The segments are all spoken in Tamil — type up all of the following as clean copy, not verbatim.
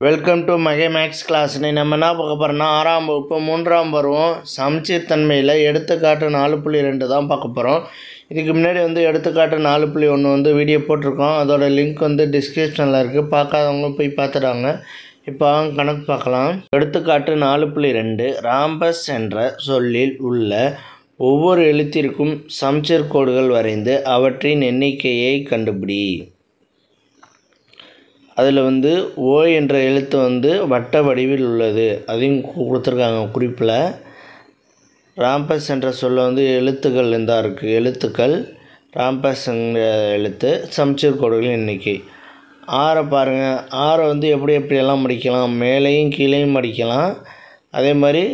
வெல்கம் டு மகே மேக்ஸ் கிளாஸ். நம்ம என்ன பார்க்க போகிறோம்னா 6ஆம் வகுப்பு 3ஆம் பருவம் சமச்சீர் தன்மையில் எடுத்துக்காட்டு 4.2 தான் பார்க்க போகிறோம். இதுக்கு முன்னாடி எடுத்துக்காட்டு 4.1 வீடியோ போட்டிருக்கோம். அதோட லிங்க் டிஸ்கிரிப்ஷனில் இருக்குது. பார்க்காதவங்க போய் பார்த்துடாங்க. இப்போ கணக்கு பார்க்கலாம். எடுத்துக்காட்டு 4.2 ராம்பஸ் என்ற சொல்லில் உள்ள ஒவ்வொரு எழுத்திற்கும் சமச்சீர் கோடுகள் வரைந்து அவற்றின் எண்ணிக்கையை கண்டுபிடி. அதில் ஓ என்ற எழுத்து வட்ட வடிவில் உள்ளது, அதையும் கொடுத்துருக்காங்க குறிப்பில். ராம்பஸ் என்ற சொல்ல எழுத்துக்கள் தான் இருக்குது. எழுத்துக்கள் ராம்பஸ் எழுத்து சமச்சீர் கோடுகளின் எண்ணிக்கை. ஆறை பாருங்கள். ஆறை எப்படியெல்லாம் மடிக்கலாம், மேலேயும் கீழேயும் மடிக்கலாம். அதே மாதிரி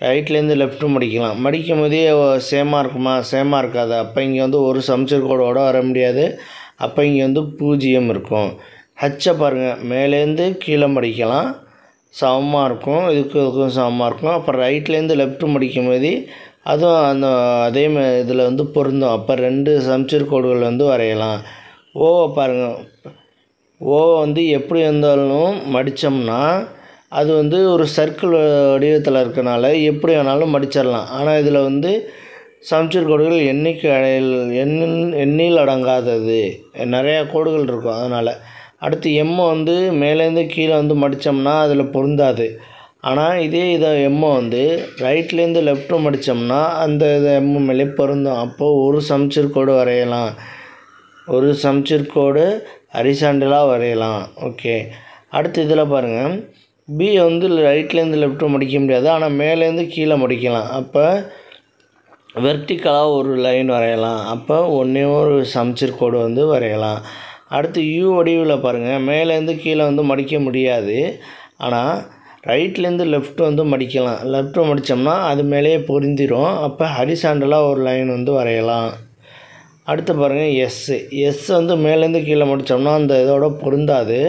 ரைட்லேருந்து லெஃப்ட்டும் மடிக்கலாம். மடிக்கும் போதே சேமாக இருக்குமா, சேமாக இருக்காது. அப்போ இங்கே ஒரு சமச்சீர் கோடோடு வர முடியாது. அப்போ இங்கே 0 இருக்கும். ஹச்சை பாருங்கள், மேலேருந்து கீழே மடிக்கலாம், சமமாக இருக்கும். இதுக்கும் சமமாக இருக்கும். அப்புறம் ரைட்லேருந்து லெஃப்ட்டு மடிக்கும் போது அதுவும் அதே இதில் பொருந்தும். அப்போ 2 சமச்சீர் கோடுகள் வரையலாம். ஓவை பாருங்கள். ஓவை எப்படி இருந்தாலும் மடித்தோம்னா அது ஒரு சர்க்கிள் வடிவத்தில் இருக்கனால எப்படி வேணாலும் மடிச்சிடலாம். ஆனால் இதில் சமச்சீர் கோடுகள் எண்ணில் அடங்காதது, நிறையா கோடுகள் இருக்கும். அதனால் அடுத்து எம்மை மேலேருந்து கீழே மடித்தோம்னா அதில் பொருந்தாது. ஆனால் இதை எம்மை ரைட்லேருந்து லெஃப்ட்டு மடித்தோம்னா அந்த எம்மு மேலே பொருந்தும். அப்போது ஒரு சமச்சீர் கோடு வரையலாம். ஒரு சமச்சீர் கோடு ஹரிசாண்டலாக வரையலாம். ஓகே. அடுத்து இதில் பாருங்கள். பி ரைட்லேருந்து லெஃப்ட்டு மடிக்க முடியாது, ஆனால் மேலேருந்து கீழே மடிக்கலாம். அப்போ வெர்டிக்கலாக ஒரு லைன் வரையலாம். அப்போ ஒன்றே ஒரு சமச்சீர் கோடு வரையலாம். அடுத்து யூ வடிவில் பாருங்கள். மேலேருந்து கீழே மடிக்க முடியாது, ஆனால் ரைட்லேருந்து லெஃப்ட்டு மடிக்கலாம். லெஃப்ட்டு மடித்தோம்னா அது மேலேயே பொருந்திடும். அப்போ ஹரிசாண்டலாக ஒரு லைன் வரையலாம். அடுத்து பாருங்கள் எஸ் மேலேருந்து கீழே மடித்தோம்னா அந்த இதோட பொருந்தாது,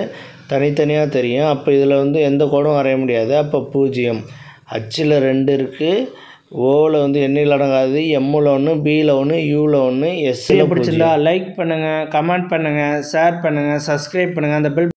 தனித்தனியாக தெரியும். அப்போ இதில் எந்த கோடும் வரைய முடியாது. அப்போ 0. ஹச்சில் 2 இருக்குது. ஓவில் எண்ணில் அடங்காது. எம்மில் 1, பியில் 1, யூவில் 1, எஸ்ஸில். பிடிச்சிருந்தா லைக் பண்ணுங்கள், கமெண்ட் பண்ணுங்கள், ஷேர் பண்ணுங்கள், சப்ஸ்கிரைப் பண்ணுங்கள். அந்த பெல்